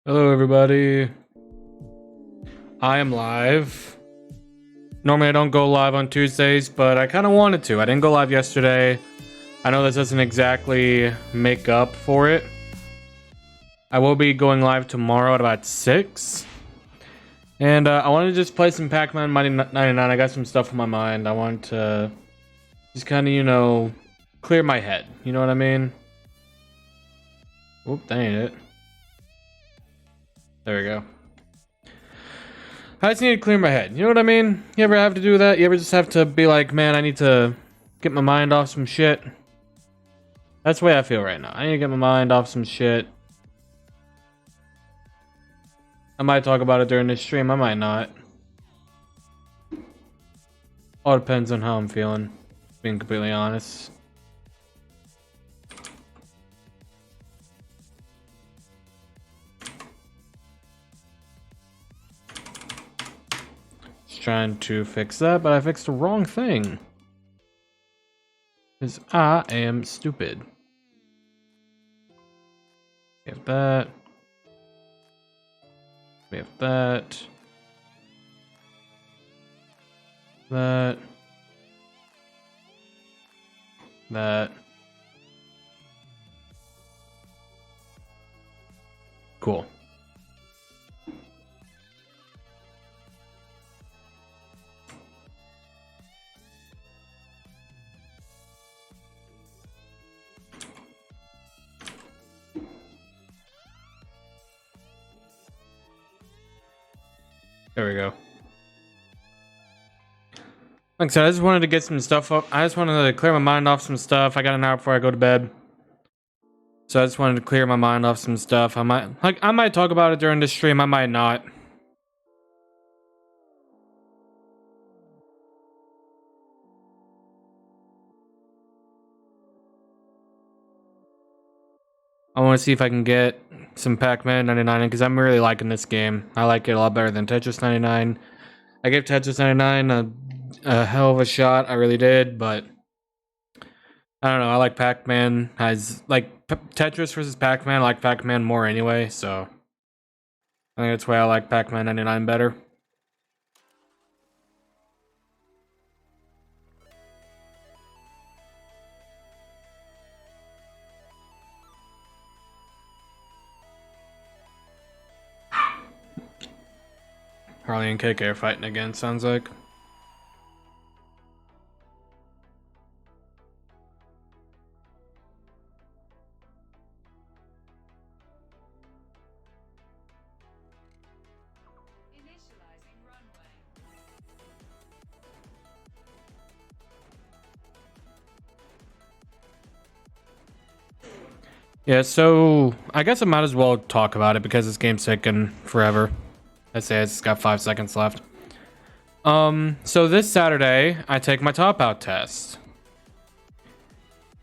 Hello, everybody. I am live. Normally, I don't go live on Tuesdays, but I kind of wanted to. I didn't go live yesterday. I know this doesn't exactly make up for it. I will be going live tomorrow at about 6. And I wanted to just play some Pac-Man 99. I got some stuff on my mind. I want to just kind of, clear my head. You know what I mean? Whoop, that ain't it. There we go. I just need to clear my head. You know what I mean? You ever have to do that? You ever just have to be like, man, I need to get my mind off some shit? That's the way I feel right now. I need to get my mind off some shit. I might talk about it during this stream. I might not. All depends on how I'm feeling, being completely honest. Trying to fix that, but I fixed the wrong thing. Because I am stupid. We have that. We have that. That. That. Cool. There we go. Like I said, I just wanted to get some stuff up. I just wanted to clear my mind off some stuff. I got an hour before I go to bed. So I just wanted to clear my mind off some stuff. I might talk about it during the stream. I might not. I want to see if I can get some Pac-Man 99 because I'm really liking this game. I like it a lot better than Tetris 99. I gave Tetris 99 a hell of a shot. I really did, but I don't know. I like Pac-Man. Tetris versus Pac-Man. I like Pac-Man more anyway, so I think that's why I like Pac-Man 99 better. Harley and KK are fighting again, sounds like. Yeah, so I guess I might as well talk about it because this game's taking forever. I say it's got 5 seconds left. So this Saturday, I take my top out test.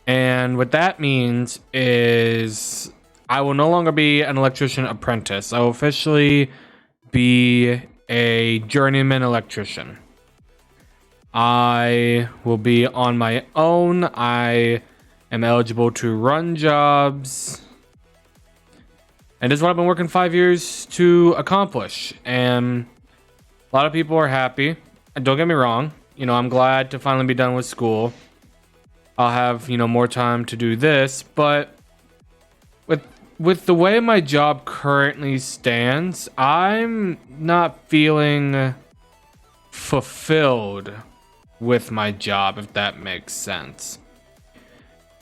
And what that means is I will no longer be an electrician apprentice. I will officially be a journeyman electrician. I will be on my own. I am eligible to run jobs. And this is what I've been working 5 years to accomplish. And a lot of people are happy. And don't get me wrong. I'm glad to finally be done with school. I'll have, more time to do this. But with the way my job currently stands, I'm not feeling fulfilled with my job, if that makes sense.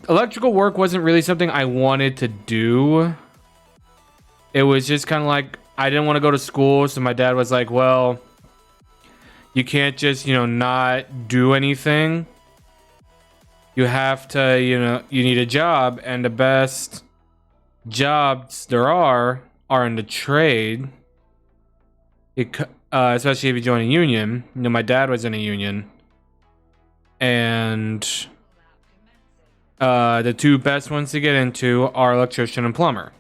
Electrical work wasn't really something I wanted to do. It was just kind of like, I didn't want to go to school, so my dad was like, well, you can't just, not do anything. You have to, you need a job, and the best jobs there are in the trade. Especially if you join a union. My dad was in a union. And the two best ones to get into are electrician and plumber.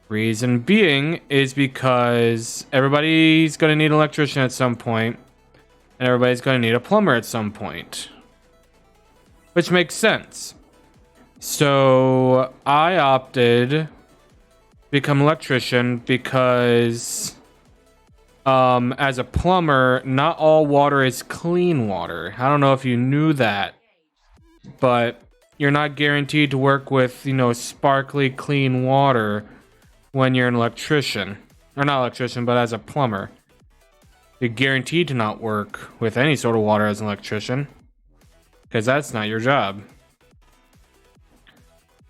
Reason being is because everybody's going to need an electrician at some point, and everybody's going to need a plumber at some point, which makes sense. So I opted become an electrician because as a plumber, not all water is clean water. I don't know if you knew that, but you're not guaranteed to work with, sparkly clean water when you're an electrician. Or not electrician, but as a plumber. You're guaranteed to not work with any sort of water as an electrician, because that's not your job.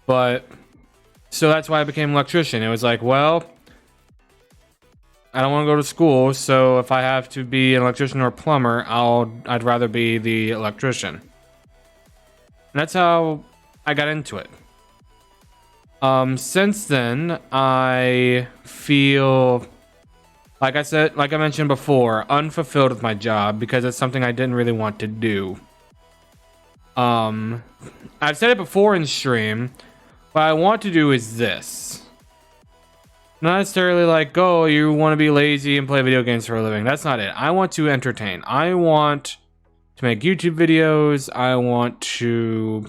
But so that's why I became an electrician. It was like, well, I don't want to go to school, so if I have to be an electrician or a plumber, I'd rather be the electrician. And that's how I got into it. Since then, I feel, like I mentioned before, unfulfilled with my job because it's something I didn't really want to do. I've said it before in stream. What I want to do is this. Not necessarily like, oh, you want to be lazy and play video games for a living. That's not it. I want to entertain. I want to make YouTube videos. I want to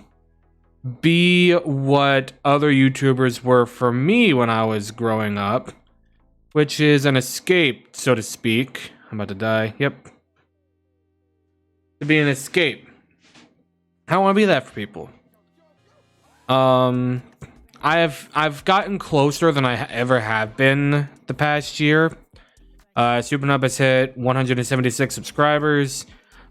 be what other YouTubers were for me when I was growing up, which is an escape, so to speak. I'm about to die. Yep. To be an escape. I want to be that for people. I've gotten closer than I ever have been the past year. Supernub has hit 176 subscribers.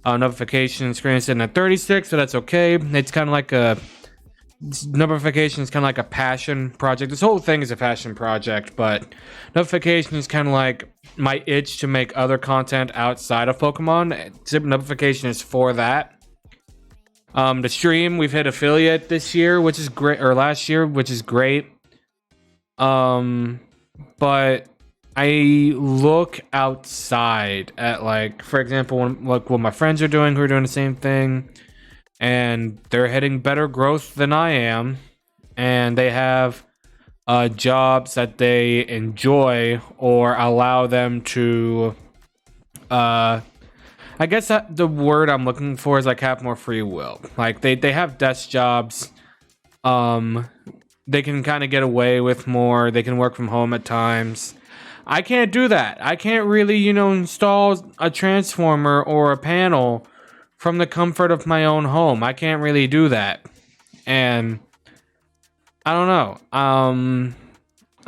Notification screen is sitting at 36, so that's okay. It's kind of like notification is kind of like a passion project. This whole thing is a passion project, but notification is kind of like my itch to make other content outside of Pokemon. Notification is for that. The stream, we've hit affiliate this year, which is great, or last year, which is great. But I look outside at, like, for example, what my friends are doing, who are doing the same thing, and they're hitting better growth than I am, and they have jobs that they enjoy or allow them to I guess that the word I'm looking for is like have more free will. Like they have desk jobs. They can kind of get away with more. They can work from home at times. I can't do that. I can't really, install a transformer or a panel from the comfort of my own home. I can't really do that. And I don't know. I'm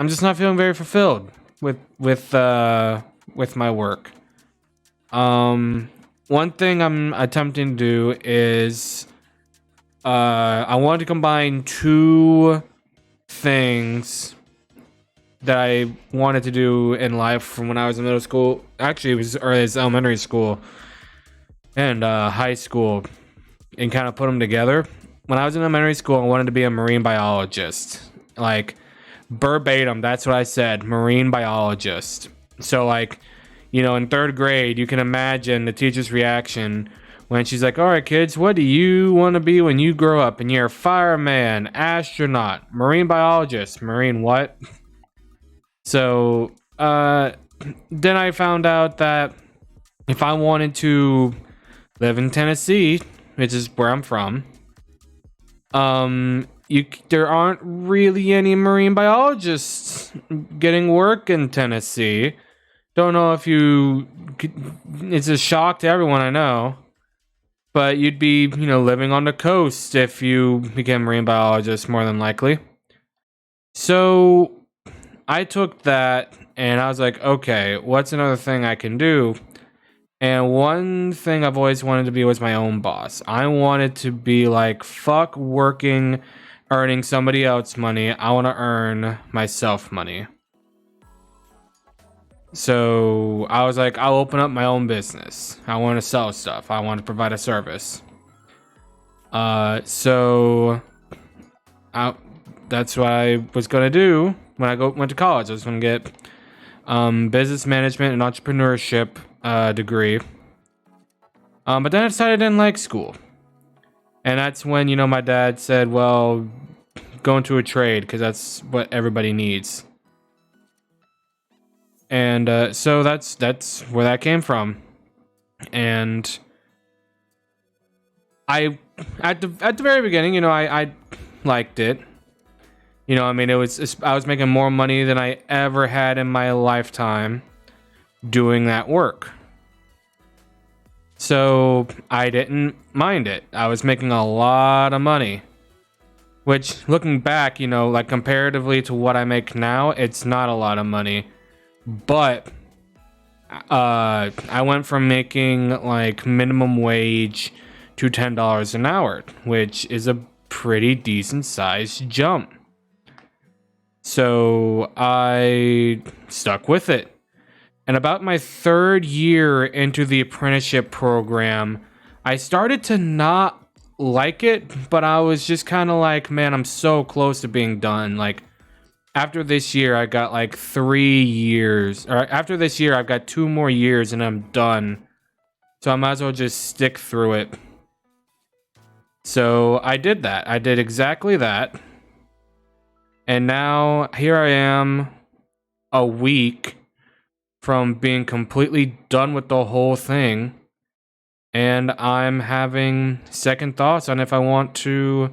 just not feeling very fulfilled with my work. One thing I'm attempting to do is I want to combine two things that I wanted to do in life from when I was in middle school. Actually, it was elementary school and high school, and kind of put them together. When I was in elementary school, I wanted to be a marine biologist. Like, verbatim, that's what I said, marine biologist. So, like, in third grade, you can imagine the teacher's reaction when she's like, all right, kids, what do you want to be when you grow up? And you're a fireman, astronaut, marine biologist, marine what? So, then I found out that if I wanted to live in Tennessee, which is where I'm from, there aren't really any marine biologists getting work in Tennessee. Don't know if it's a shock to everyone I know, but you'd be, living on the coast if you became a marine biologist, more than likely. So I took that and I was like, okay, what's another thing I can do? And one thing I've always wanted to be was my own boss. I wanted to be like, fuck working, earning somebody else's money. I want to earn myself money. So I was like, I'll open up my own business. I want to sell stuff. I want to provide a service. So that's what I was going to do when I went to college. I was going to get business management and entrepreneurship degree. But then I decided I didn't like school. And that's when, my dad said, well, go into a trade because that's what everybody needs. And so that's where that came from. And I at the very beginning, I liked it. You know, I mean, I was making more money than I ever had in my lifetime doing that work. So I didn't mind it. I was making a lot of money. Which, looking back, you know, like comparatively to what I make now, it's not a lot of money. But I went from making like minimum wage to $10 an hour, which is a pretty decent sized jump. So I stuck with it. And about my third year into the apprenticeship program, I started to not like it, but I was just kind of like, man, I'm so close to being done. Like, after this year, I got like 3 years. Or after this year, I've got 2 more years and I'm done. So I might as well just stick through it. So I did that. I did exactly that. And now here I am, a week from being completely done with the whole thing. And I'm having second thoughts on if I want to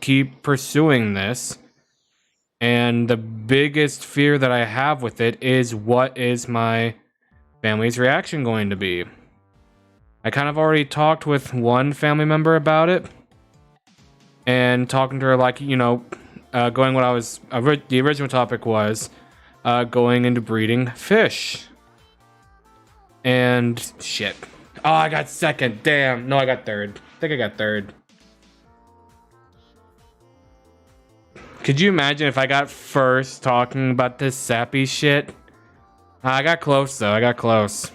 keep pursuing this. And the biggest fear that I have with it is, what is my family's reaction going to be? I kind of already talked with one family member about it, and talking to her, like, you know, going what I was, the original topic was going into breeding fish. And shit. Oh, I got second. Damn. No, I got third. I think I got third. Could you imagine if I got first talking about this sappy shit? I got close, though. I got close.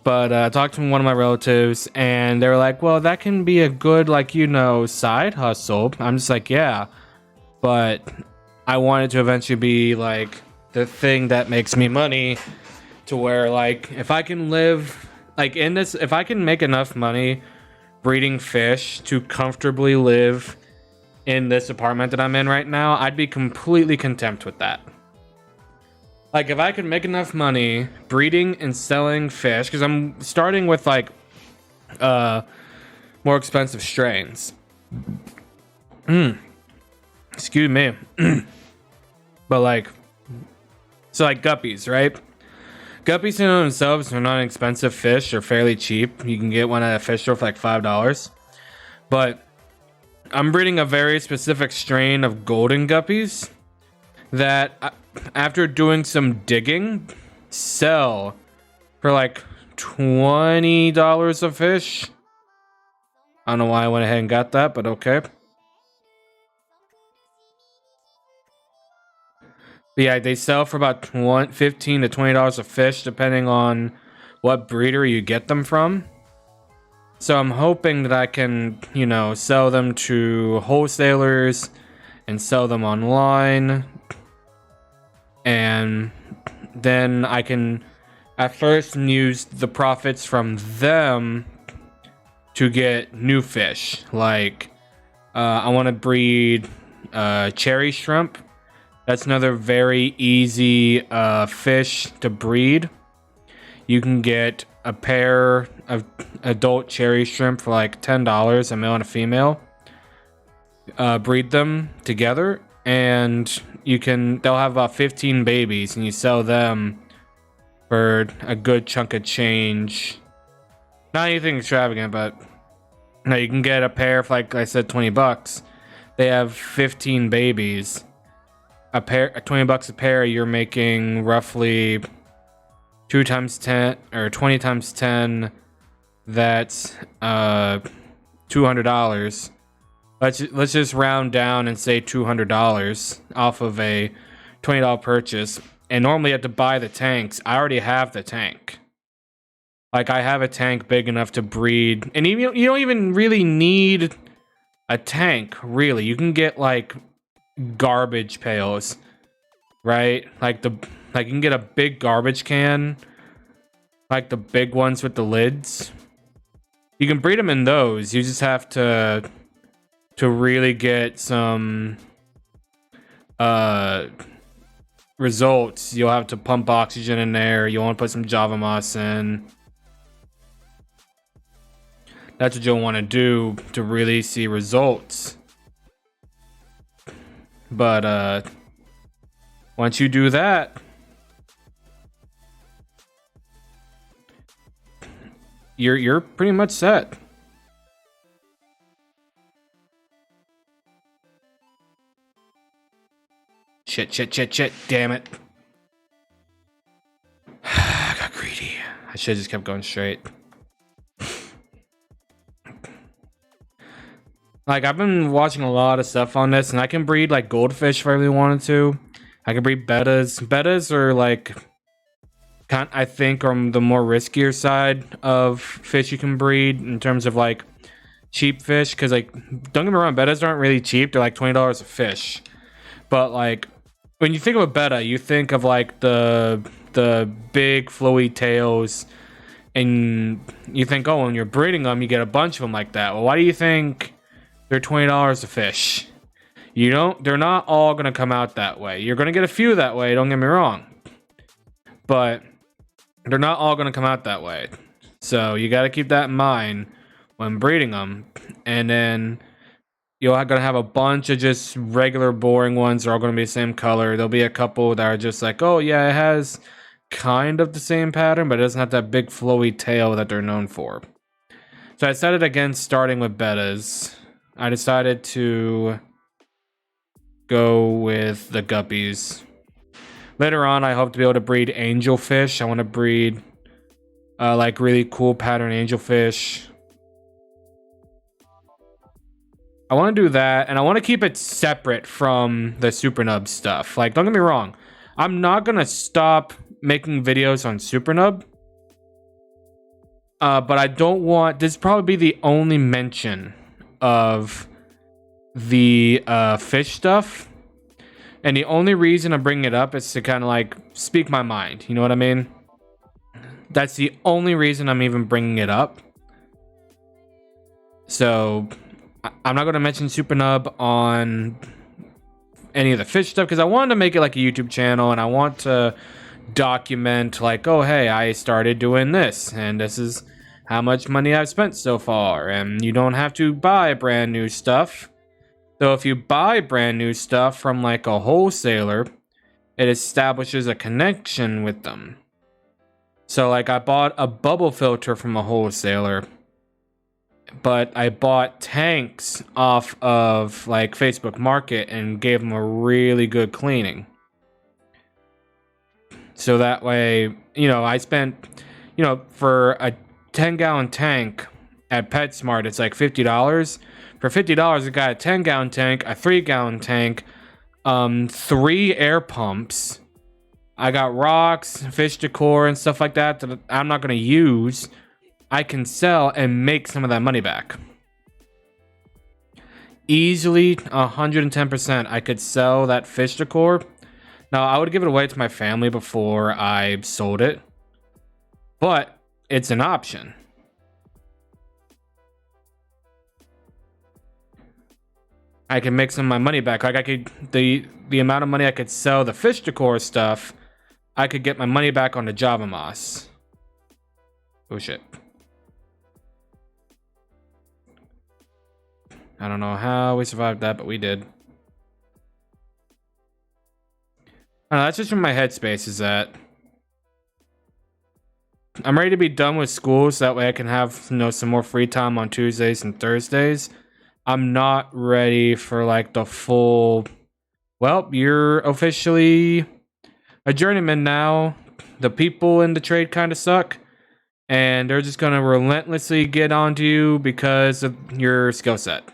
But I talked to one of my relatives, and they were like, well, that can be a good, like, you know, side hustle. I'm just like, yeah. But I want it to eventually be, like, the thing that makes me money, to where, like, if I can live, like, in this, if I can make enough money breeding fish to comfortably live in this apartment that I'm in right now, I'd be completely content with that. Like, if I could make enough money breeding and selling fish, because I'm starting with, like, more expensive strains. Excuse me. But, like, so, like, guppies, right? Guppies in themselves are not an expensive fish. They're fairly cheap. You can get one at a fish store for, like, $5. But I'm breeding a very specific strain of golden guppies that, after doing some digging, sell for like $20 a fish. I don't know why I went ahead and got that, but okay. But yeah, they sell for about $15 to $20 a fish, depending on what breeder you get them from. So I'm hoping that I can, you know, sell them to wholesalers and sell them online. And then I can at first use the profits from them to get new fish. Like, I want to breed cherry shrimp. That's another very easy fish to breed. You can get a pair of adult cherry shrimp for like $10, a male and a female. Breed them together, and they'll have about 15 babies, and you sell them for a good chunk of change. Not anything extravagant, but no, you can get a pair for, like I said, $20. They have 15 babies. A pair, $20 a pair, you're making roughly 2 times 10 or 20 times 10. That's $200. Let's just round down and say $200 off of a $20 purchase. And normally you have to buy the tanks. I already have the tank. Like, I have a tank big enough to breed. And you don't even really need a tank, really. You can get, like, garbage pails, right? Like, you can get a big garbage can. Like, the big ones with the lids. You can breed them in those. You just have to really get some results. You'll have to pump oxygen in there. You'll want to put some Java moss in. That's what you'll want to do to really see results. But once you do that, you're pretty much set. Shit. Damn it. I got greedy. I should have just kept going straight. Like, I've been watching a lot of stuff on this, and I can breed, like, goldfish if I really wanted to. I can breed bettas. Bettas are, like, I think are the more riskier side of fish you can breed in terms of, like, cheap fish. Because, like, don't get me wrong, bettas aren't really cheap. They're, like, $20 a fish. But, like, when you think of a betta, you think of, like, the big flowy tails, and you think, oh, when you're breeding them, you get a bunch of them like that. Well, why do you think they're $20 a fish? They're not all gonna come out that way. You're gonna get a few that way, don't get me wrong, but they're not all gonna come out that way. So you got to keep that in mind when breeding them. And then you're gonna have a bunch of just regular boring ones that are all gonna be the same color. There'll be a couple that are just like, oh yeah, it has kind of the same pattern, but it doesn't have that big flowy tail that they're known for. So I decided against starting with bettas. I decided to go with the guppies. Later on, I hope to be able to breed angelfish. I want to breed like really cool pattern angelfish. I want to do that, and I want to keep it separate from the Super Nub stuff. Like, don't get me wrong, I'm not gonna stop making videos on Super Nub. But I don't want this probably be the only mention of the fish stuff. And the only reason I'm bringing it up is to kind of like speak my mind. You know what I mean? That's the only reason I'm even bringing it up. So I'm not going to mention Super Nub on any of the fish stuff because I wanted to make it like a YouTube channel, and I want to document like, oh, hey, I started doing this, and this is how much money I've spent so far. And you don't have to buy brand new stuff. So if you buy brand new stuff from like a wholesaler, it establishes a connection with them. So like I bought a bubble filter from a wholesaler, but I bought tanks off of like Facebook Market and gave them a really good cleaning. So that way, I spent, for a 10-gallon tank at PetSmart, it's like $50. For $50, I got a 10-gallon tank, a 3-gallon tank, 3 air pumps. I got rocks, fish decor, and stuff like that that I'm not going to use. I can sell and make some of that money back. Easily 110%. I could sell that fish decor. Now, I would give it away to my family before I sold it, but it's an option. I can make some of my money back. Like I could, the amount of money I could sell the fish decor stuff, I could get my money back on the Java Moss. Oh shit. I don't know how we survived that, but we did. I don't know, that's just where my headspace is at. I'm ready to be done with school so that way I can have, some more free time on Tuesdays and Thursdays. I'm not ready for like the full, well, you're officially a journeyman now. The people in the trade kind of suck, and they're just going to relentlessly get onto you because of your skill set.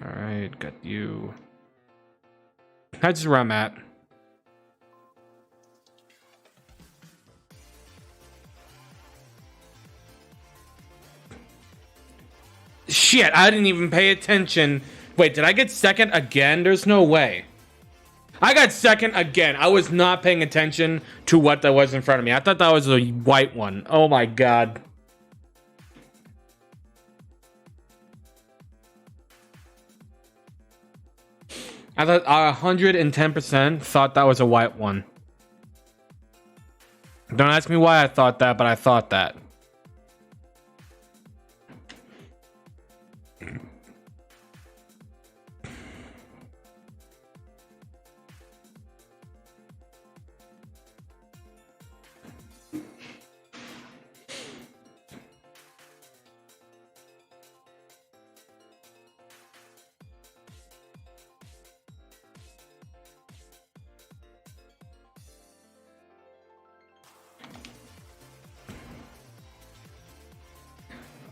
All right, got you. That's just where I'm at. Shit, I didn't even pay attention. Wait, did I get second again? There's no way. I got second again. I was not paying attention to what that was in front of me. I thought that was a white one. Oh my god. I thought 110% thought that was a white one. Don't ask me why I thought that, but I thought that.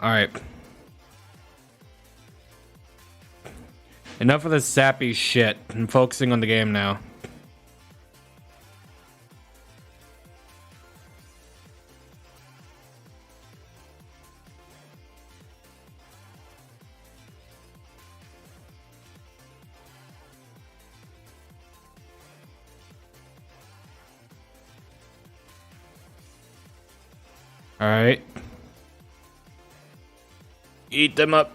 All right. Enough of this sappy shit. I'm focusing on the game now. All right. Eat them up.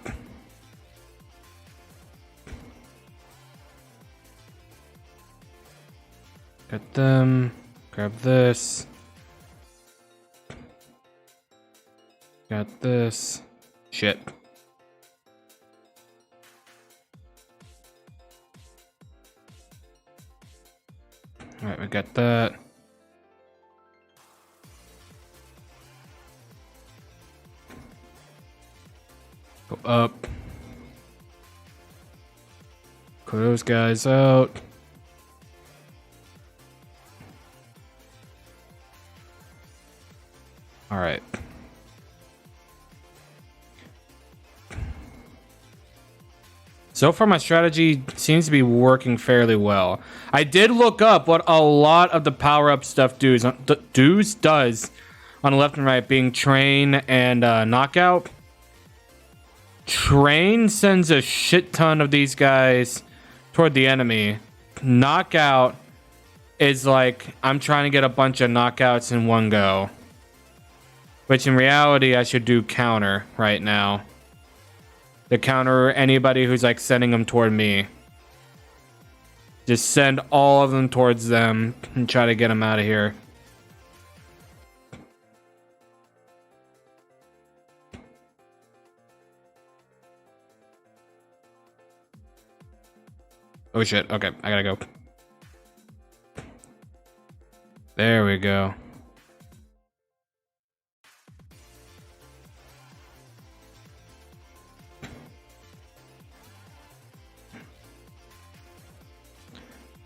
Get them. Grab this. Got this. Shit. All right, we got that. Go up. Clear those guys out. All right. So far, my strategy seems to be working fairly well. I did look up what a lot of the power-up stuff does on the left and right, being train and knockout. Train sends a shit ton of these guys toward the enemy. Knockout is like, I'm trying to get a bunch of knockouts in one go. Which in reality, I should do counter right now. To counter anybody who's like sending them toward me. Just send all of them towards them and try to get them out of here. Oh shit, okay, I gotta go. There we go.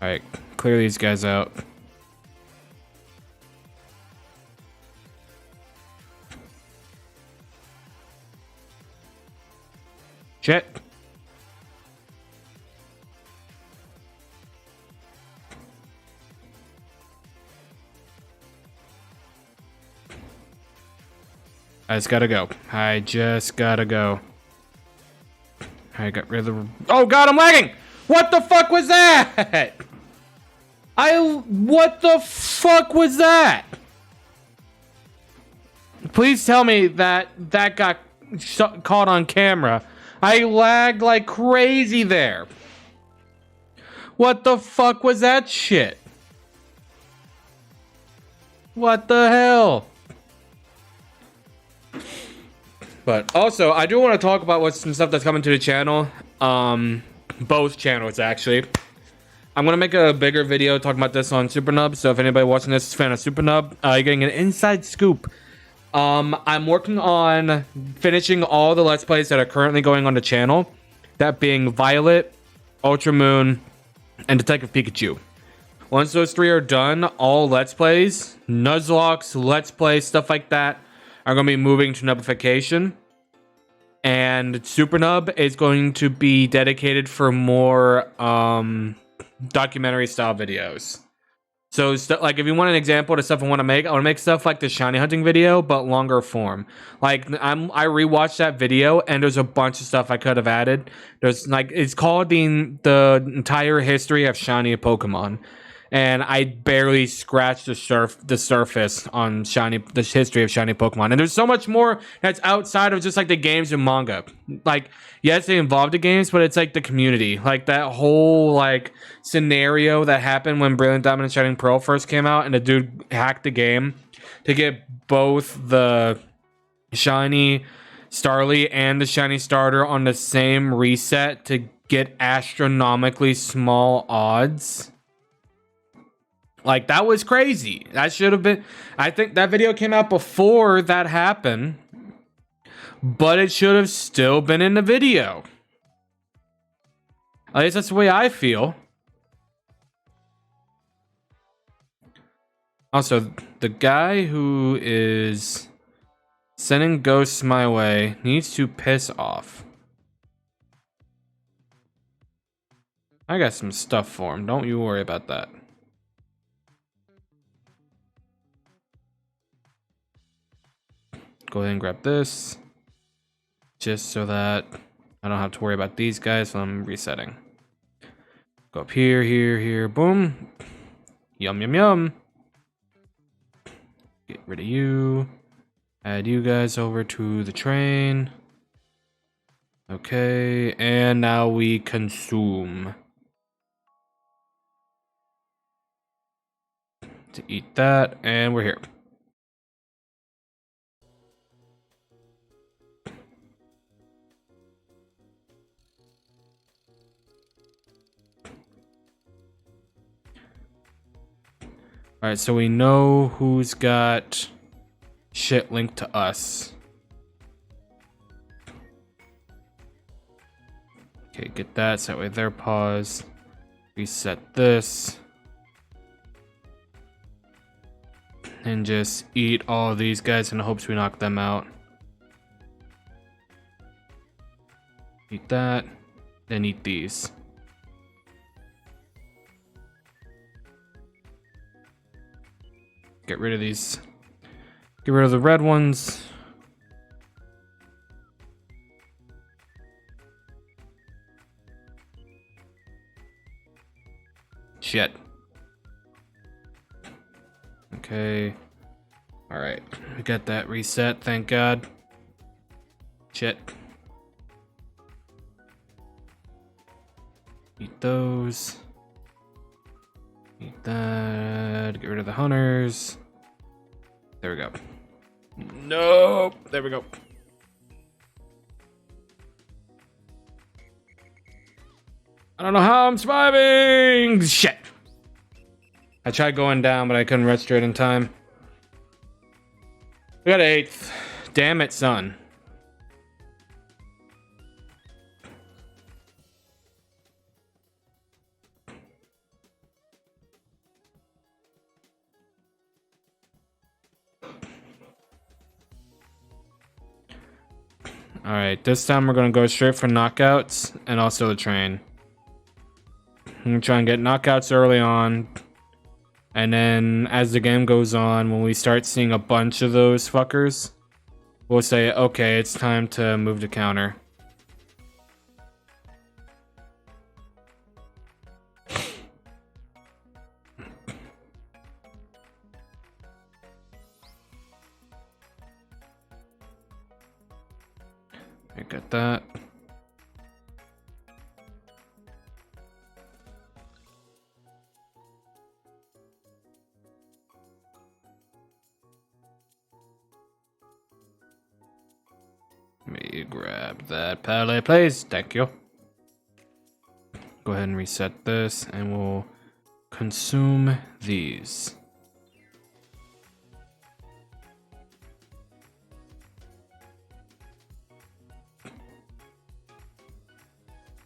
Alright, clear these guys out. Shit. I just gotta go. I just gotta go. I got rid of the... Oh god, I'm lagging! What the fuck was that? What the fuck was that? Please tell me that that got caught on camera. I lagged like crazy there. What the fuck was that shit? What the hell? But also, I do want to talk about some stuff that's coming to the channel. Both channels, actually. I'm going to make a bigger video talking about this on Super Nub. So if anybody watching this is a fan of Super Nub, you're getting an inside scoop. I'm working on finishing all the Let's Plays that are currently going on the channel. That being Violet, Ultra Moon, and Detective Pikachu. Once those three are done, all Let's Plays, Nuzlocke, Let's Play, stuff like that, are going to be moving to Nubification. And Super Nub is going to be dedicated for more documentary style videos. So like if you want an example of the stuff I want to make stuff like the shiny hunting video, but longer form. Like I rewatched that video and there's a bunch of stuff I could have added. There's like, it's called the entire history of shiny Pokemon. And I barely scratched the surface on the history of shiny Pokemon. And there's so much more that's outside of just like the games and manga. Like, yes, they involve the games, but it's like the community. Like that whole like scenario that happened when Brilliant Diamond and Shining Pearl first came out, and the dude hacked the game to get both the shiny Starly and the shiny starter on the same reset to get astronomically small odds. Like, that was crazy. That should have been... I think that video came out before that happened. But it should have still been in the video. At least that's the way I feel. Also, the guy who is Sending ghosts my way needs to piss off. I got some stuff for him. Don't you worry about that. Go ahead and grab this. Just so that I don't have to worry about these guys when I'm resetting. Go up here, here, here, boom. Yum, yum, yum. Get rid of you. Add you guys over to the train. Okay, and now we consume. To eat that, and we're here. All right, so we know who's got shit linked to us. Okay, get that, so that way they're paused. Reset this. And just eat all of these guys in hopes we knock them out. Eat that, then eat these. Get rid of these. Get rid of the red ones. Shit. Okay. All right. We got that reset. Thank God. Shit. Eat those. Eat that. Get rid of the hunters. There we go. Nope. There we go. I don't know how I'm surviving. Shit. I tried going down, but I couldn't register it in time. We got 8th. Damn it, son. All right, this time we're gonna go straight for knockouts and also the train. I'm gonna try and get knockouts early on, and then as the game goes on, when we start seeing a bunch of those fuckers, we'll say, okay, it's time to move to counter. I got that. Let me grab that pallet, please. Thank you. Go ahead and reset this, and we'll consume these.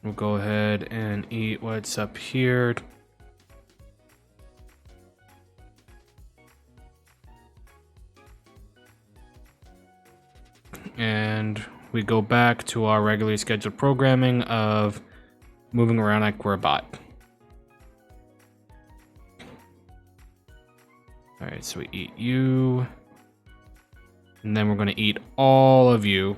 We'll go ahead and eat what's up here. And we go back to our regularly scheduled programming of moving around like we're a bot. All right, so we eat you. And then we're gonna eat all of you.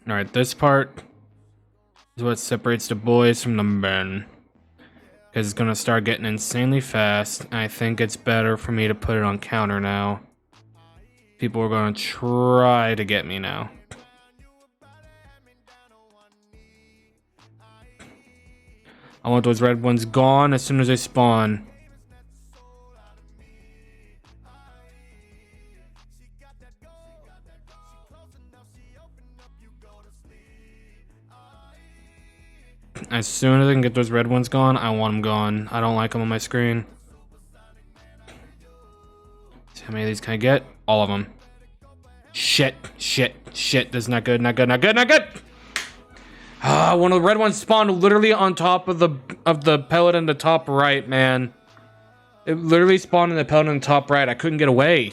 All right, this part is what separates the boys from the men. Because it's gonna start getting insanely fast. And I think it's better for me to put it on counter now. People are gonna try to get me now. I want those red ones gone as soon as they spawn. As soon as I can get those red ones gone, I want them gone. I don't like them on my screen. So how many of these can I get? All of them. Shit. This is not good, not good. Ah, one of the red ones spawned literally on top of the pellet in the top right, man. It literally spawned in the pellet in the top right. I couldn't get away.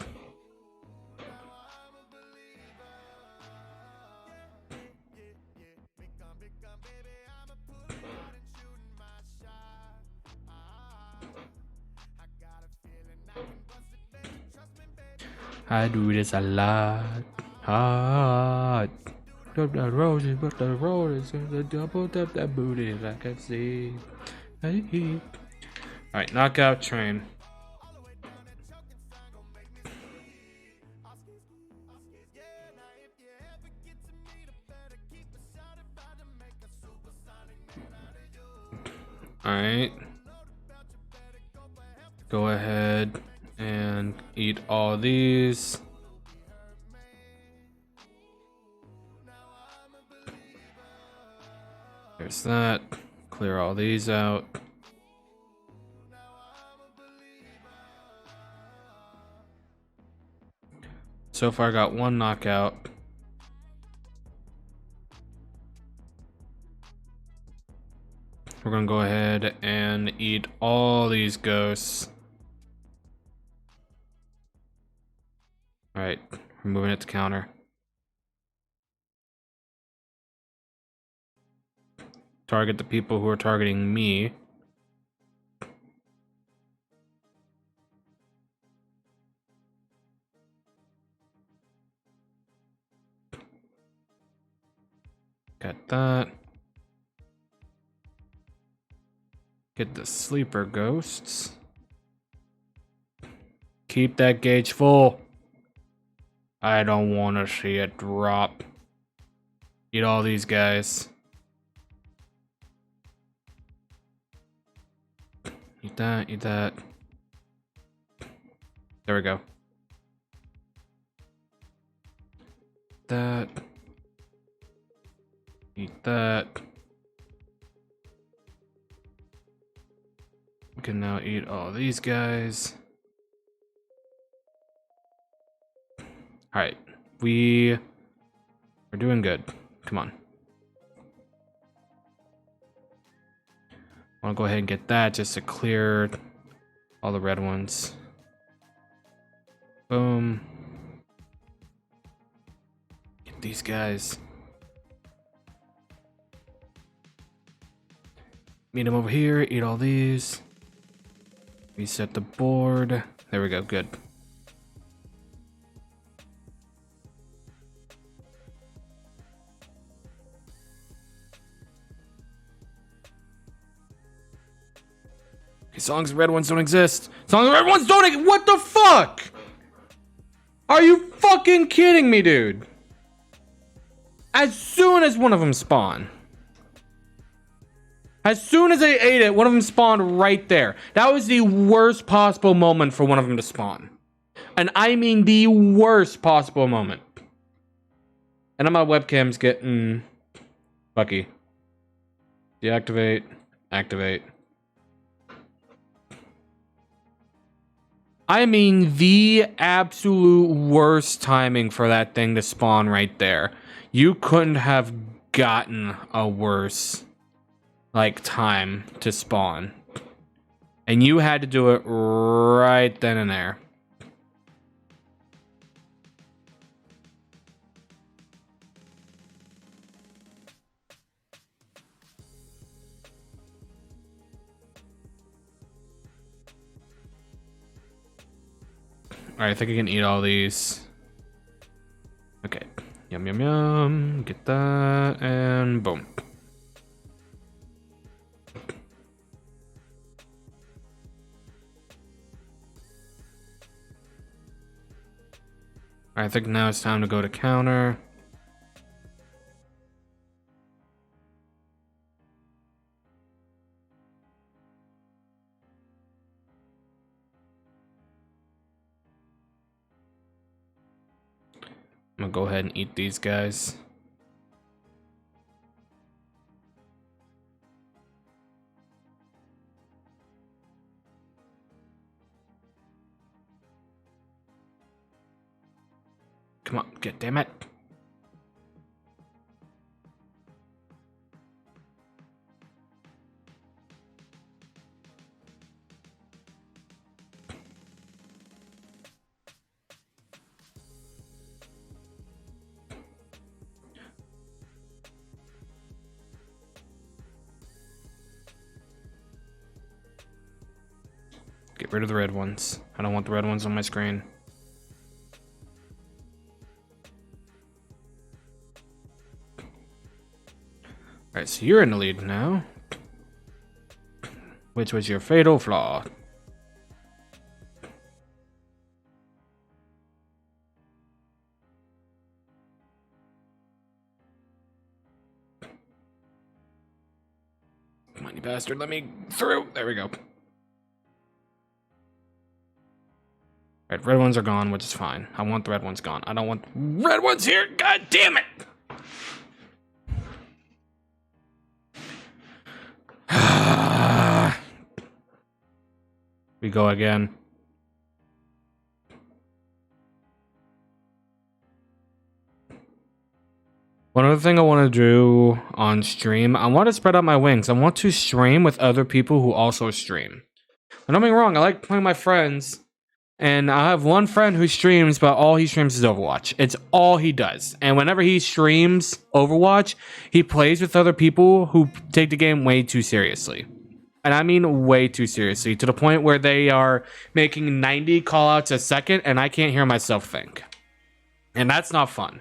I do this a lot. Hard. The roses, but the roses, the double up that booty, I can see. Hey. Alright, knockout train. Alright. Go ahead and eat all these. There's that. Clear all these out. So far I got one knockout. We're gonna go ahead and eat all these ghosts. Alright, we're moving it to counter. Target the people who are targeting me. Got that. Get the sleeper ghosts. Keep that gauge full. I don't want to see it drop. Eat all these guys. Eat that, eat that. There we go. That. Eat that. We can now eat all these guys. Alright, we're doing good. Come on. I want to go ahead and get that just to clear all the red ones. Boom. Get these guys. Meet them over here, eat all these. Reset the board. There we go, good. As long as the red ones don't exist. As long as the red ones don't exist. What the fuck? Are you fucking kidding me, dude? As soon as one of them spawn. As soon as I ate it, one of them spawned right there. That was the worst possible moment for one of them to spawn. And I mean the worst possible moment. And now my webcam's getting fucky. Deactivate. Activate. I mean the absolute worst timing for that thing to spawn right there. You couldn't have gotten a worse time to spawn. And you had to do it right then and there. Alright, I think I can eat all these. Okay. Yum, yum, yum. Get that, and boom. I think now it's time to go to counter. I'm gonna go ahead and eat these guys. Come on, get damn it. Get rid of the red ones. I don't want the red ones on my screen. Alright, so you're in the lead now. Which was your fatal flaw? Come on, you bastard, let me through. There we go. Alright, red ones are gone, which is fine. I want the red ones gone. I don't want red ones here. God damn it! We go again. One other thing I want to do on stream, I want to spread out my wings. I want to stream with other people who also stream. And don't get me wrong, I like playing with my friends. And I have one friend who streams, but all he streams is Overwatch. It's all he does. And whenever he streams Overwatch, he plays with other people who take the game way too seriously. And I mean way too seriously, to the point where they are making 90 callouts a second, and I can't hear myself think. And that's not fun.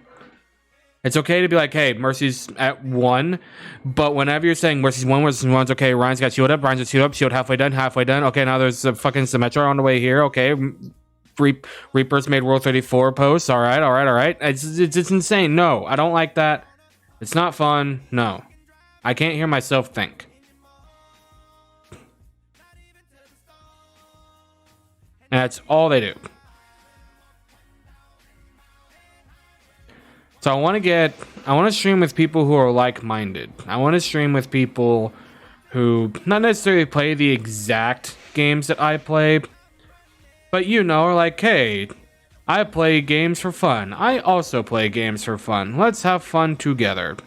It's okay to be like, hey, Mercy's at 1, but whenever you're saying Mercy's 1, Mercy's 1's okay, Ryan's got shield up, Ryan's got shield up, shield halfway done, okay, now there's a fucking Symmetra on the way here, okay, Reaper's made World 34 posts, alright, it's insane. No, I don't like that. It's not fun. No. I can't hear myself think. And that's all they do. So I want to stream with people who are like-minded. I want to stream with people who not necessarily play the exact games that I play, but you know, are like, hey, I play games for fun. I also play games for fun. Let's have fun together.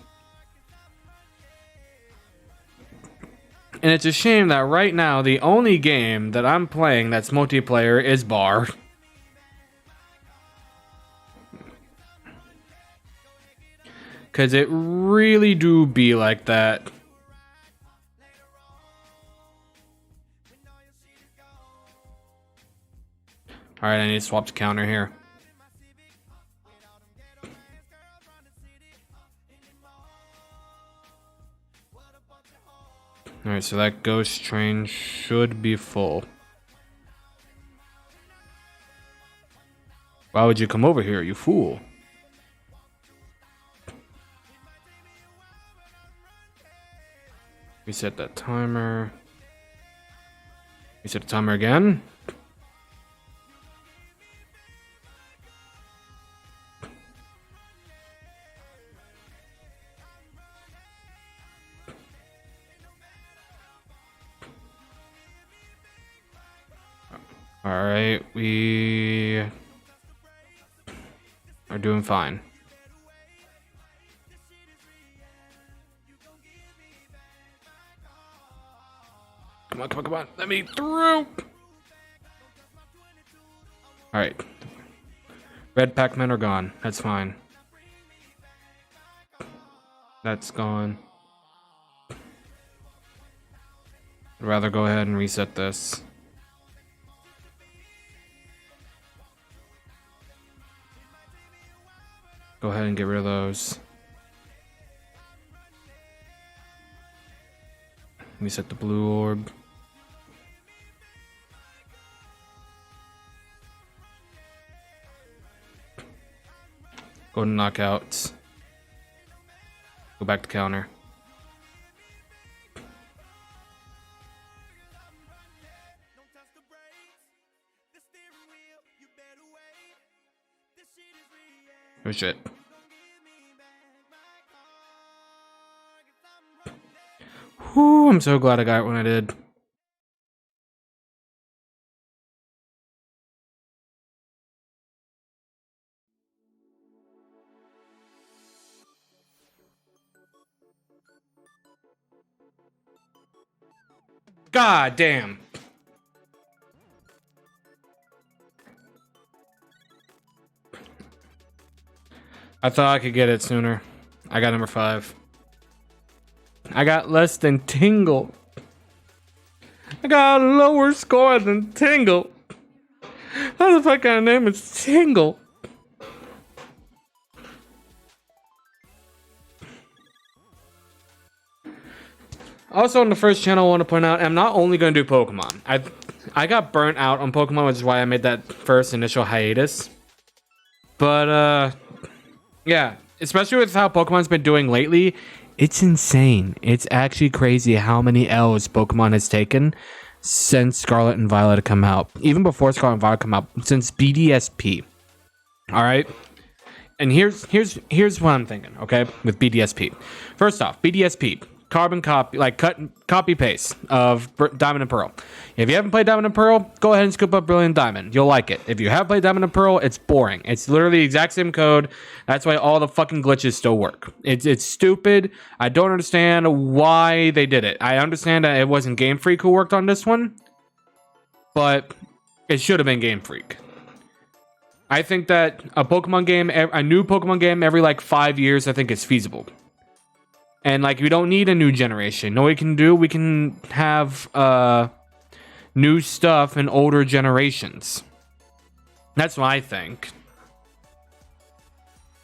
And it's a shame that right now, the only game that I'm playing that's multiplayer is Bar. Cause it really do be like that. Alright, I need to swap the counter here. Alright, so that ghost train should be full. Why would you come over here, you fool? Reset that timer. Reset the timer again. Alright, we are doing fine. Come on. Let me through. Alright. Red Pac-Man are gone. That's fine. That's gone. I'd rather go ahead and reset this. Go ahead and get rid of those. Reset the blue orb. Go to knockouts. Go back to counter. Oh shit. Whew, I'm so glad I got it when I did. God damn. I thought I could get it sooner. I got number 5. I got less than Tingle. I got a lower score than Tingle. How the fuck kind of name is Tingle? Also, on the first channel, I want to point out, I'm not only going to do Pokemon. I got burnt out on Pokemon, which is why I made that first initial hiatus. But, yeah, especially with how Pokemon's been doing lately, it's insane. It's actually crazy how many L's Pokemon has taken since Scarlet and Violet have come out. Even before Scarlet and Violet come out, since BDSP. All right? And here's what I'm thinking, okay, with BDSP. First off, BDSP. Carbon copy, like copy paste of Diamond and Pearl. If you haven't played Diamond and Pearl, go ahead and scoop up Brilliant Diamond. You'll like it. If you have played Diamond and Pearl, it's boring. It's literally the exact same code. That's why all the fucking glitches still work. It's stupid. I don't understand why they did it. I understand that it wasn't Game Freak who worked on this one, but it should have been Game Freak. I think that a new Pokemon game every like 5 years, I think is feasible. And, like, we don't need a new generation. No, we can have new stuff in older generations. That's what I think.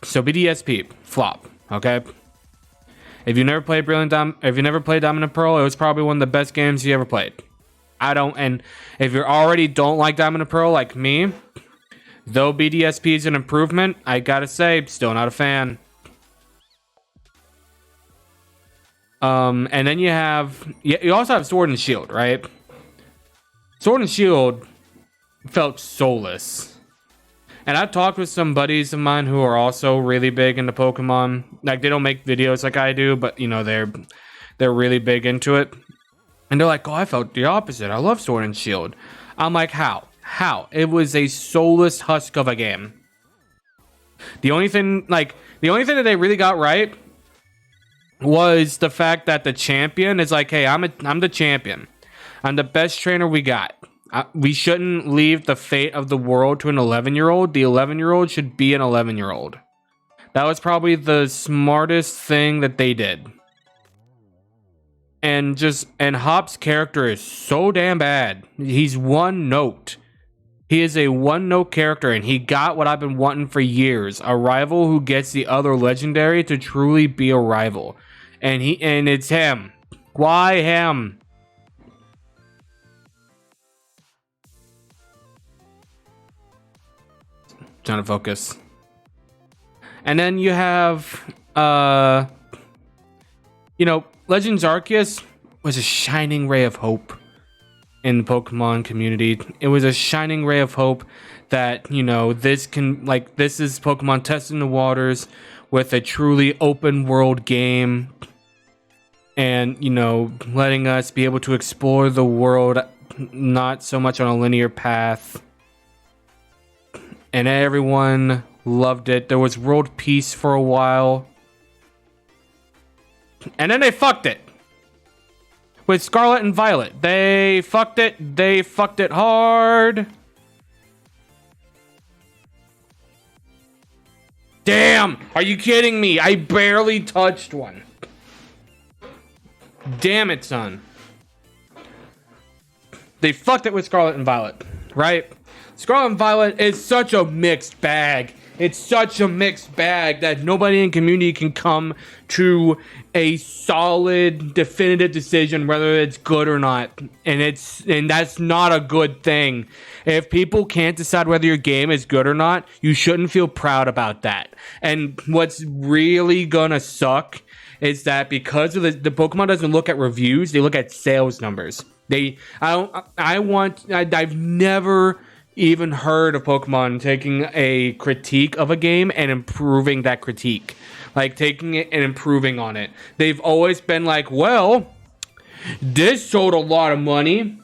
So, BDSP, flop, okay? If you never played Diamond and Pearl, it was probably one of the best games you ever played. And if you already don't like Diamond and Pearl like me, though BDSP is an improvement, I gotta say, still not a fan. And then you also have Sword and Shield, right? Sword and Shield felt soulless. And I've talked with some buddies of mine who are also really big into Pokemon. Like, they don't make videos like I do, but, you know, they're really big into it. And they're like, oh, I felt the opposite. I love Sword and Shield. I'm like, how? It was a soulless husk of a game. The only thing that they really got right was the fact that the champion is like, hey, I'm the champion. I'm the best trainer we got. We shouldn't leave the fate of the world to an 11-year-old. The 11-year-old should be an 11-year-old. That was probably the smartest thing that they did. And Hop's character is so damn bad. He's one note. He is a one-note character, and he got what I've been wanting for years. A rival who gets the other legendary to truly be a rival. And it's him. Why him? Trying to focus. And then you have, Legends Arceus was a shining ray of hope in the Pokemon community. It was a shining ray of hope that, this is Pokemon testing the waters with a truly open world game. And, letting us be able to explore the world, not so much on a linear path. And everyone loved it. There was world peace for a while. And then they fucked it. With Scarlet and Violet. They fucked it. They fucked it hard. Damn! Are you kidding me? I barely touched one. Damn it, son. They fucked it with Scarlet and Violet, right? Scarlet and Violet is such a mixed bag. It's such a mixed bag that nobody in community can come to a solid, definitive decision whether it's good or not. And that's not a good thing. If people can't decide whether your game is good or not, you shouldn't feel proud about that. And what's really gonna suck is that because of the Pokemon doesn't look at reviews, they look at sales numbers. I've never even heard of Pokemon taking a critique of a game and improving that critique. Like, taking it and improving on it. They've always been like, well, this sold a lot of money.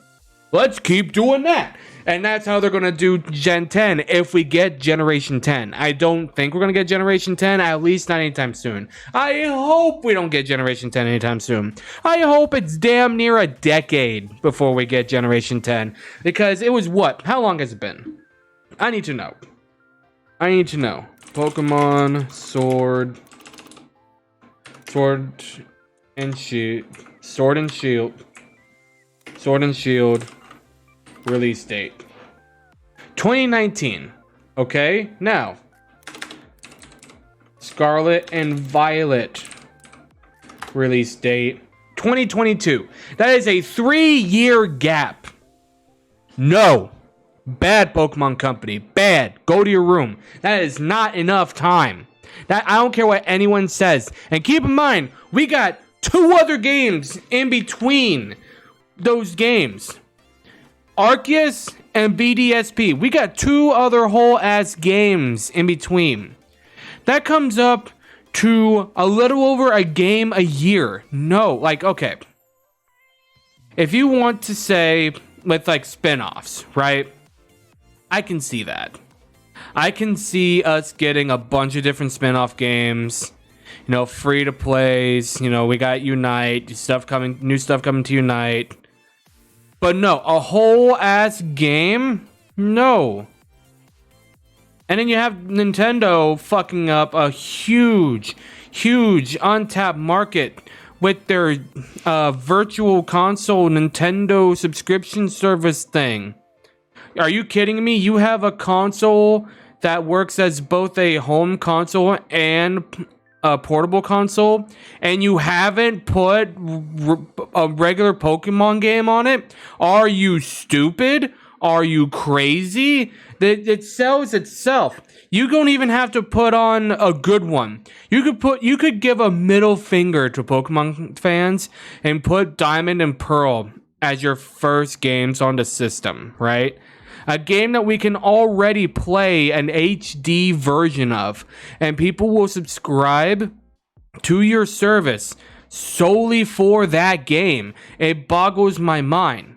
Let's keep doing that. And that's how they're going to do Gen 10 if we get Generation 10. I don't think we're going to get Generation 10, at least not anytime soon. I hope we don't get Generation 10 anytime soon. I hope it's damn near a decade before we get Generation 10. Because it was what? How long has it been? I need to know. Pokemon Sword and Shield release date 2019. Okay, now Scarlet and Violet release date 2022. That is a 3-year gap. No, bad Pokemon Company, bad. Go to your room. That is not enough time. That I don't care what anyone says. And keep in mind, we got 2 other games in between those games. Arceus and BDSP. We got 2 other whole ass games in between. That comes up to a little over a game a year. No, like, okay. If you want to say with like spin-offs, right? I can see that. I can see us getting a bunch of different spin-off games. You know, free to plays. You know, we got Unite, new stuff coming to Unite. But no, a whole ass game? No. And then you have Nintendo fucking up a huge untapped market with their virtual console Nintendo subscription service thing. Are you kidding me? You have a console that works as both a home console and a portable console, and you haven't put a regular Pokemon game on it? Are you stupid? Are you crazy? It sells itself. You don't even have to put on a good one. You could give a middle finger to Pokemon fans and put Diamond and Pearl as your first games on the system, right? A game that we can already play an HD version of, and people will subscribe to your service solely for that game. It boggles my mind.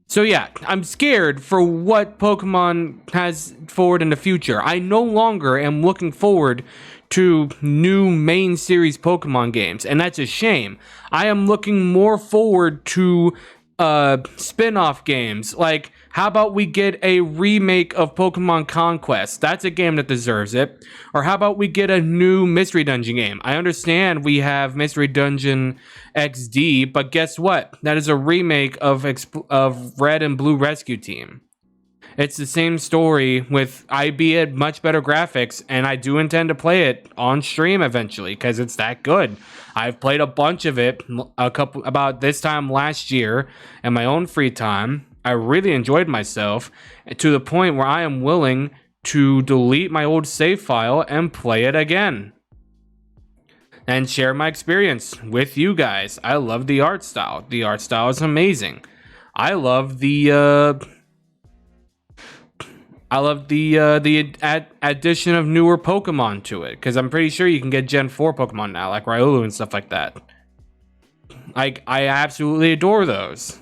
So yeah, I'm scared for what Pokemon has forward in the future. I no longer am looking forward to new main series Pokemon games, and that's a shame. I am looking more forward to spin-off games. Like, how about we get a remake of Pokemon Conquest? That's a game that deserves it. Or how about we get a new Mystery Dungeon game? I understand we have Mystery Dungeon XD, but guess what? That is a remake of Red and Blue Rescue Team. It's the same story with, albeit much better graphics, and I do intend to play it on stream eventually because it's that good. I've played a bunch of it about this time last year in my own free time. I really enjoyed myself to the point where I am willing to delete my old save file and play it again and share my experience with you guys. I love the art style. The art style is amazing. I love the addition of newer Pokemon to it, because I'm pretty sure you can get Gen 4 Pokemon now, like Riolu and stuff like that. I absolutely adore those.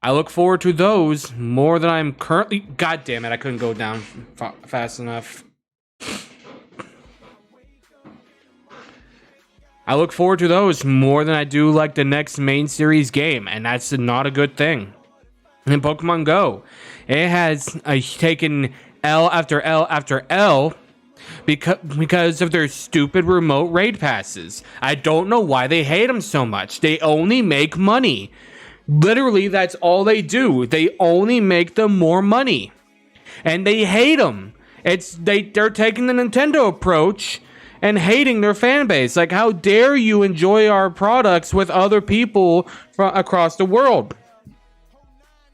I look forward to those more than I'm currently... God damn it, I couldn't go down fast enough. I look forward to those more than I do like the next main series game, and that's not a good thing. In Pokemon Go, it has taken L after L after L because of their stupid remote raid passes. I don't know why they hate them so much. They only make money. Literally, that's all they do. They only make them more money. And they hate them. They're taking the Nintendo approach and hating their fan base. Like, how dare you enjoy our products with other people across the world?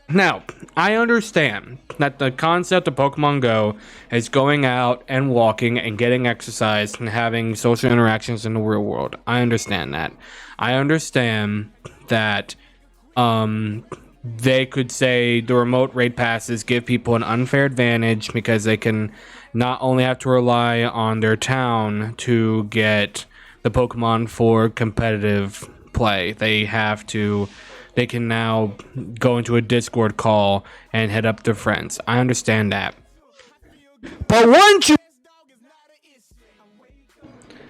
Now, I understand that the concept of Pokemon Go is going out and walking and getting exercise and having social interactions in the real world. I understand that. I understand that they could say the remote raid passes give people an unfair advantage because they can not only have to rely on their town to get the Pokemon for competitive play, they have to they can now go into a Discord call and head up their friends. I understand that. But once you...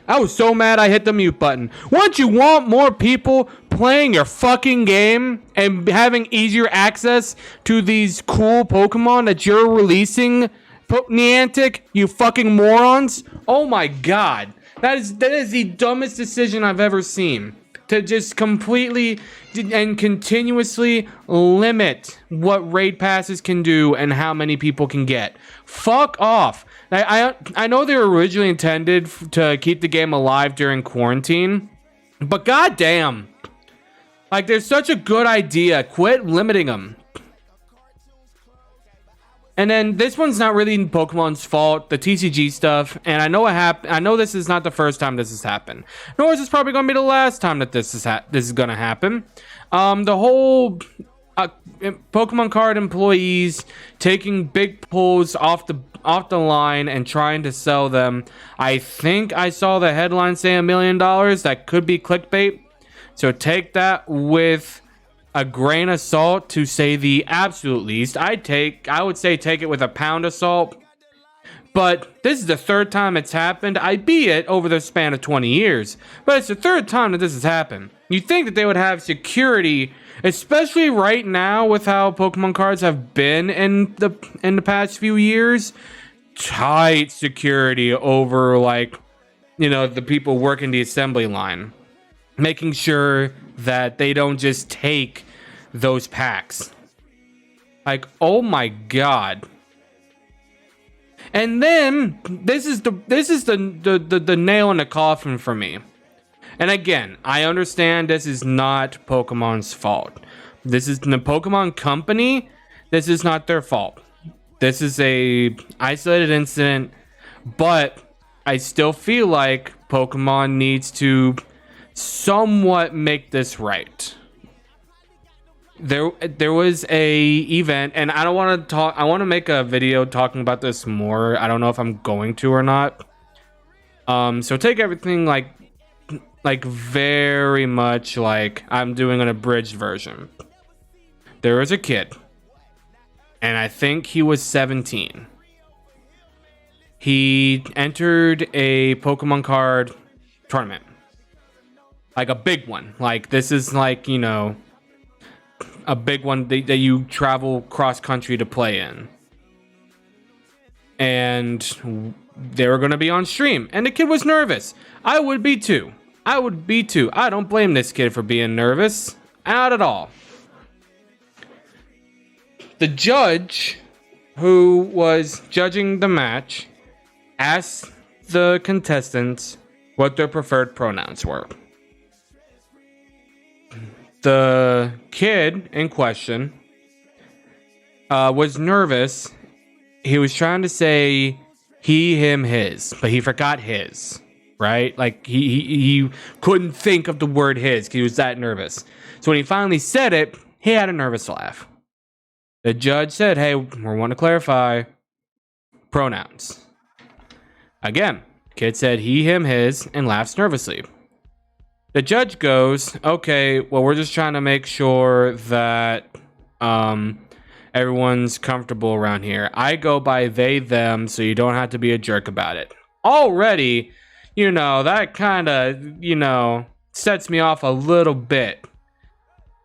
I was so mad I hit the mute button. Once you want more people playing your fucking game and having easier access to these cool Pokemon that you're releasing, Niantic, you fucking morons. Oh my god. That is the dumbest decision I've ever seen. To just completely and continuously limit what raid passes can do and how many people can get. Fuck off. I know they were originally intended to keep the game alive during quarantine, but goddamn, like, they're such a good idea. Quit limiting them. And then this one's not really Pokemon's fault, the TCG stuff. And I know it happened. I know this is not the first time this has happened, nor is this probably going to be the last time that this is going to happen. The whole Pokemon card employees taking big pulls off the line and trying to sell them. I think I saw the headline say $1 million. That could be clickbait. So take that with a grain of salt, to say the absolute least. I would say take it with a pound of salt. But this is the third time it's happened. I beat it over the span of 20 years. But it's the third time that this has happened. You'd think that they would have security, especially right now with how Pokemon cards have been in the past few years. Tight security over, like, the people working the assembly line. Making sure that they don't just take those packs. Like, oh my god. And then this is the nail in the coffin for me. And again, I understand this is not Pokemon's fault. This is the Pokemon Company. This is not their fault. This is a isolated incident, but I still feel like Pokemon needs to somewhat make this right. There was a event, and I don't want to talk. I want to make a video talking about this more. I don't know if I'm going to or not. So take everything like very much like I'm doing an abridged version. There was a kid, and I think he was 17. He entered a Pokemon card tournament. Like a big one. Like, this is like, a big one that you travel cross country to play in. And they were going to be on stream. And the kid was nervous. I would be too. I don't blame this kid for being nervous. Not at all. The judge who was judging the match asked the contestants what their preferred pronouns were. The kid in question was nervous. He was trying to say he, him, his, but he forgot his, right? Like, he couldn't think of the word his because he was that nervous. So when he finally said it, he had a nervous laugh. The judge said, hey, we want to clarify pronouns. Again, kid said he, him, his, and laughs nervously. The judge goes, okay, well, we're just trying to make sure that everyone's comfortable around here. I go by they, them, so you don't have to be a jerk about it. Already, that kind of, sets me off a little bit.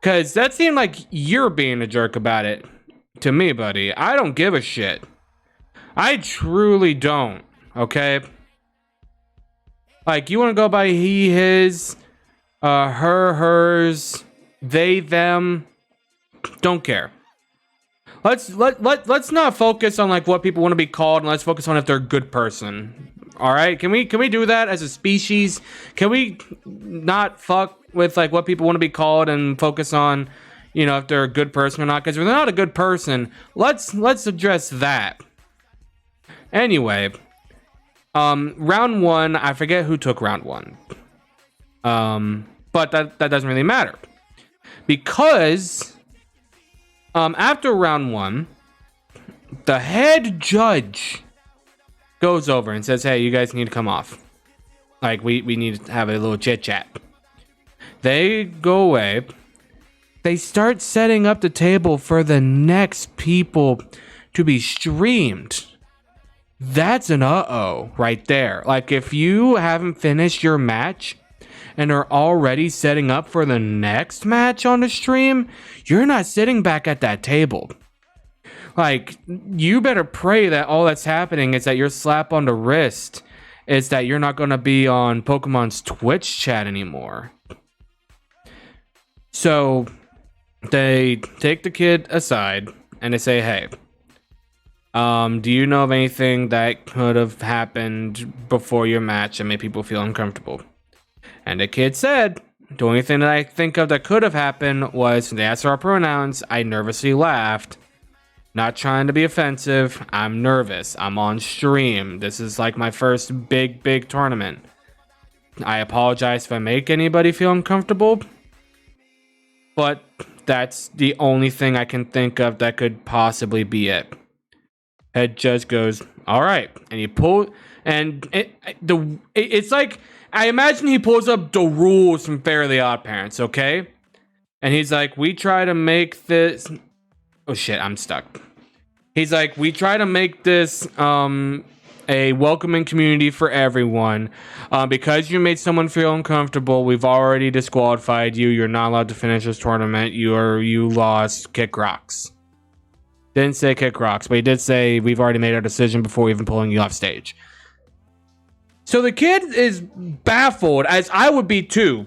Because that seemed like you're being a jerk about it to me, buddy. I don't give a shit. I truly don't, okay? Like, you want to go by he, his... her, hers, they, them, don't care. Let's not focus on like what people want to be called, and let's focus on if they're a good person. All right? Can we do that as a species? Can we not fuck with like what people want to be called and focus on, if they're a good person or not? Because if they're not a good person, let's address that. Anyway, round one, I forget who took round one. But that doesn't really matter. Because after round one, the head judge goes over and says, hey, you guys need to come off. Like, we need to have a little chit chat. They go away. they start setting up the table for the next people to be streamed. That's an uh-oh right there. Like, if you haven't finished your match and are already setting up for the next match on the stream, you're not sitting back at that table. Like, you better pray that all that's happening is that your slap on the wrist is that you're not going to be on Pokemon's Twitch chat anymore. So they take the kid aside and they say, hey, do you know of anything that could have happened before your match that made people feel uncomfortable? And the kid said, the only thing that I think of that could have happened was when they asked for our pronouns, I nervously laughed. Not trying to be offensive. I'm nervous. I'm on stream. This is like my first big tournament. I apologize if I make anybody feel uncomfortable. But that's the only thing I can think of that could possibly be it. Head judge goes, all right. And he pulled, and it's like, I imagine he pulls up the rules from Fairly Odd Parents, okay? And he's like, we try to make this, oh shit, I'm stuck. He's like, we try to make this a welcoming community for everyone. Because you made someone feel uncomfortable, we've already disqualified you. You're not allowed to finish this tournament. You lost. Kick rocks. Didn't say kick rocks, but he did say we've already made our decision before even pulling you off stage. So the kid is baffled, as I would be too.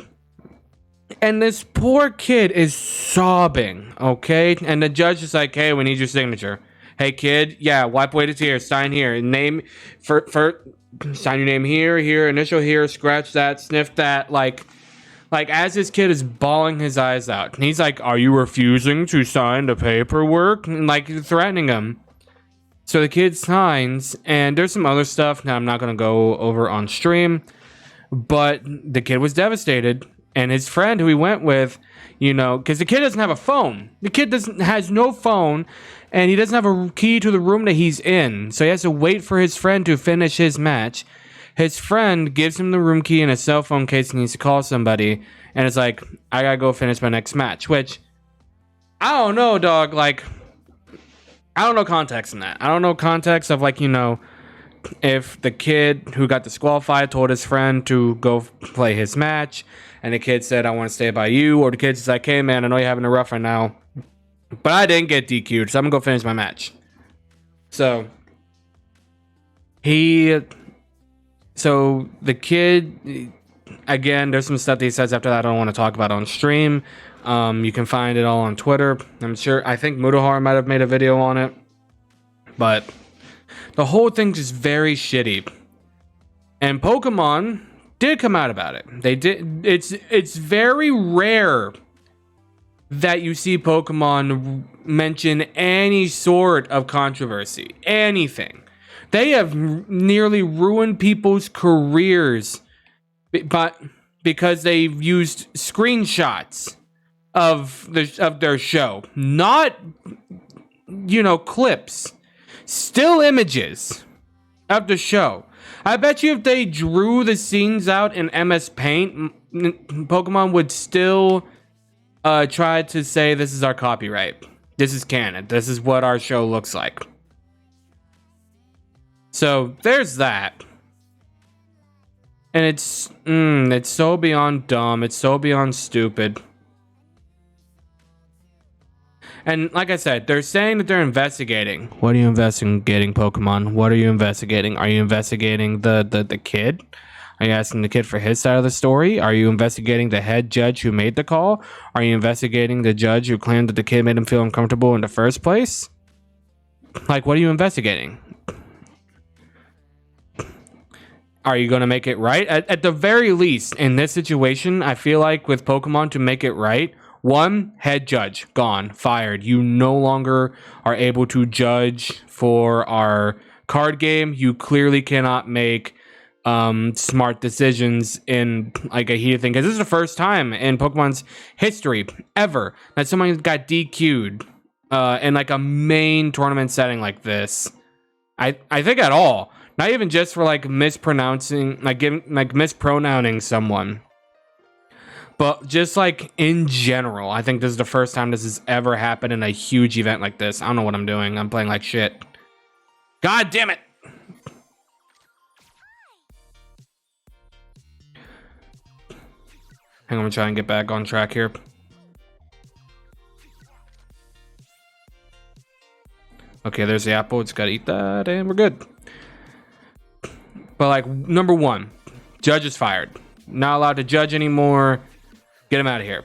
And this poor kid is sobbing, okay? And the judge is like, hey, we need your signature. Hey, kid, yeah, wipe away the tears, sign here. Name, sign your name here, initial here, scratch that, sniff that. Like as this kid is bawling his eyes out. And he's like, are you refusing to sign the paperwork? And like threatening him. So the kid signs, and there's some other stuff now I'm not going to go over on stream. But the kid was devastated. And his friend who he went with, you know, because the kid doesn't have a phone. The kid has no phone, and he doesn't have a key to the room that he's in. So he has to wait for his friend to finish his match. His friend gives him the room key and a cell phone in case he needs to call somebody. And it's like, I gotta go finish my next match. Which, I don't know, dog. Like, I don't know context in that. I don't know context of, like, you know, if the kid who got disqualified told his friend to go play his match, and the kid said, I want to stay by you, or the kid's like, hey man, I know you're having a rough right now, but I didn't get DQ'd, so I'm gonna go finish my match. So the kid, again, there's some stuff that he says after that I don't want to talk about on stream. You can find it all on Twitter. I think Mudahar might have made a video on it, but the whole thing's just very shitty. And Pokemon did come out about it. They did. It's very rare that you see Pokemon mention any sort of controversy. Anything. They have nearly ruined people's careers because they've used screenshots of their show. Not, you know, clips. Still images of the show. I bet you if they drew the scenes out in MS Paint, Pokemon would still try to say this is our copyright. This is canon. This is what our show looks like. So there's that. And it's so beyond dumb. It's so beyond stupid. And like I said, they're saying that they're investigating. What are you investigating, Pokemon? What are you investigating? Are you investigating the kid? Are you asking the kid for his side of the story? Are you investigating the head judge who made the call? Are you investigating the judge who claimed that the kid made him feel uncomfortable in the first place? Like, what are you investigating? Are you going to make it right? At the very least, in this situation, I feel like with Pokemon, to make it right, one, head judge, gone, fired. You no longer are able to judge for our card game. You clearly cannot make smart decisions in like a heated thing. Because this is the first time in Pokemon's history ever that someone got DQ'd in like a main tournament setting like this. I think at all. Not even just for like mispronouncing, mispronouncing someone. But just like in general, I think this is the first time this has ever happened in a huge event like this. I don't know what I'm doing. I'm playing like shit. God damn it. Hang on, I'm trying to get back on track here. Okay, there's the apple. It's gotta eat that, and we're good. But like, number one, judge is fired. Not allowed to judge anymore. Get him out of here.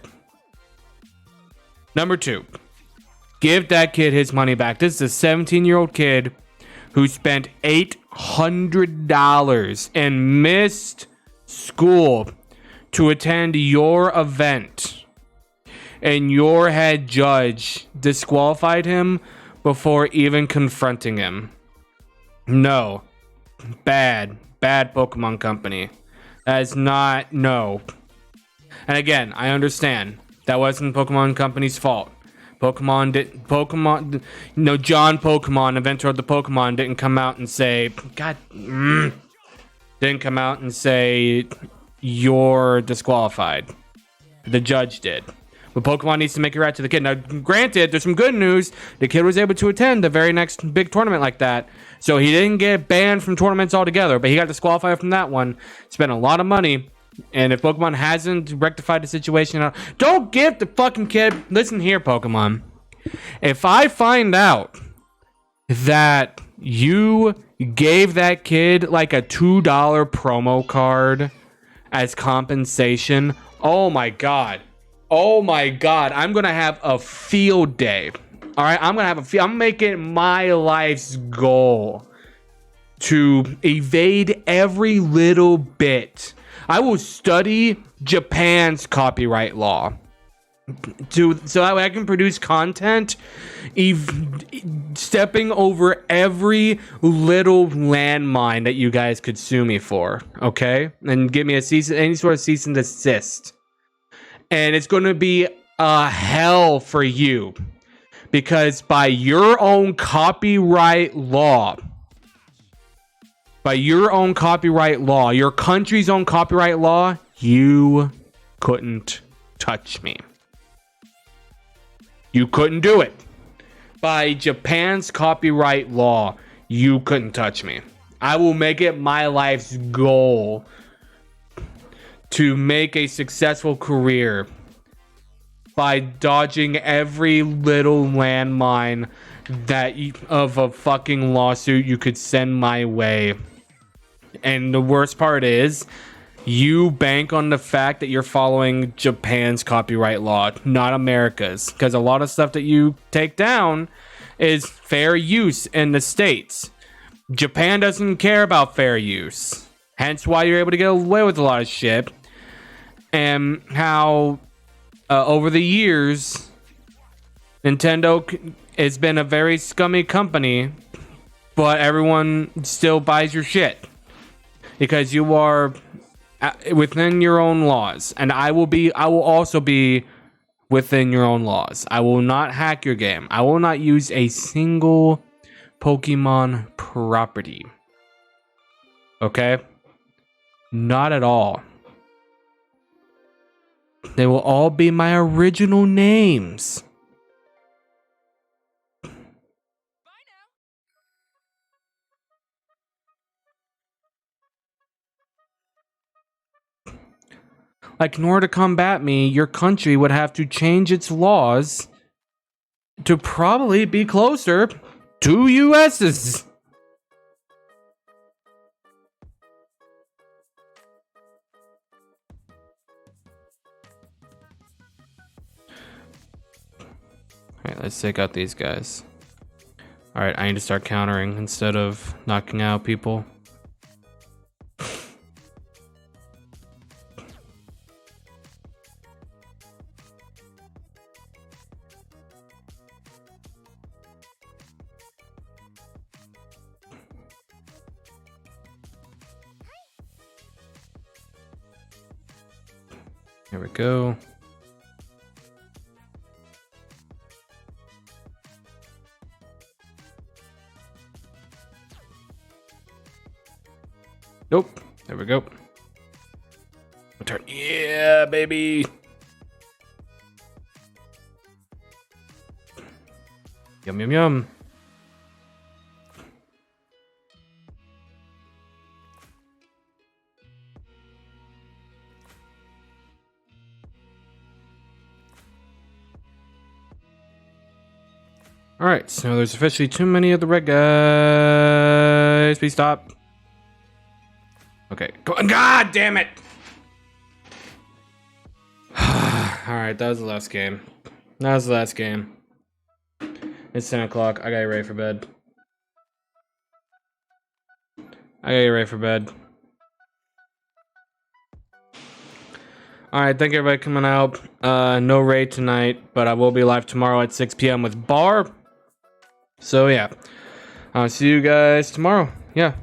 Number two, give that kid his money back. This is a 17-year-old kid who spent $800 and missed school to attend your event, and your head judge disqualified him before even confronting him. No. Bad Pokemon Company. That is not, no. And again, I understand that wasn't Pokemon Company's fault. John Pokemon, inventor of the Pokemon, didn't come out and say, didn't come out and say, you're disqualified. The judge did. But Pokemon needs to make it right to the kid. Now, granted, there's some good news. The kid was able to attend the very next big tournament like that. So he didn't get banned from tournaments altogether, but he got disqualified from that one. Spent a lot of money. And if Pokemon hasn't rectified the situation, don't give the fucking kid... Listen here, Pokemon. If I find out that you gave that kid like a $2 promo card as compensation, oh my god, I'm gonna have a field day. All right, I'm making my life's goal to evade every little bit. I will study Japan's copyright law so that way I can produce content stepping over every little landmine that you guys could sue me for, okay? And give me any sort of cease and desist. And it's going to be a hell for you, because by your own copyright law, your country's own copyright law, you couldn't touch me. You couldn't do it. By Japan's copyright law, you couldn't touch me. I will make it my life's goal to make a successful career by dodging every little landmine of a fucking lawsuit you could send my way. And the worst part is, you bank on the fact that you're following Japan's copyright law, not America's. Because a lot of stuff that you take down is fair use in the States. Japan doesn't care about fair use. Hence why you're able to get away with a lot of shit. And how, over the years, Nintendo has been a very scummy company, but everyone still buys your shit. Because you are within your own laws, and I will also be within your own laws. I will not hack your game. I will not use a single Pokemon property. Okay? Not at all. They will all be my original names. Like, in order to combat me, your country would have to change its laws to probably be closer to US's. Alright, let's take out these guys. Alright, I need to start countering instead of knocking out people. There we go. Nope. There we go. Return. Yeah, baby. Yum, yum, yum. Alright, so there's officially too many of the red guys. Please stop. Okay. Go on. God damn it! Alright, that was the last game. That was the last game. It's 10 o'clock. I gotta get ready for bed. Alright, thank you everybody coming out. No raid tonight, but I will be live tomorrow at 6 p.m. with Bar. So yeah. I'll see you guys tomorrow. Yeah.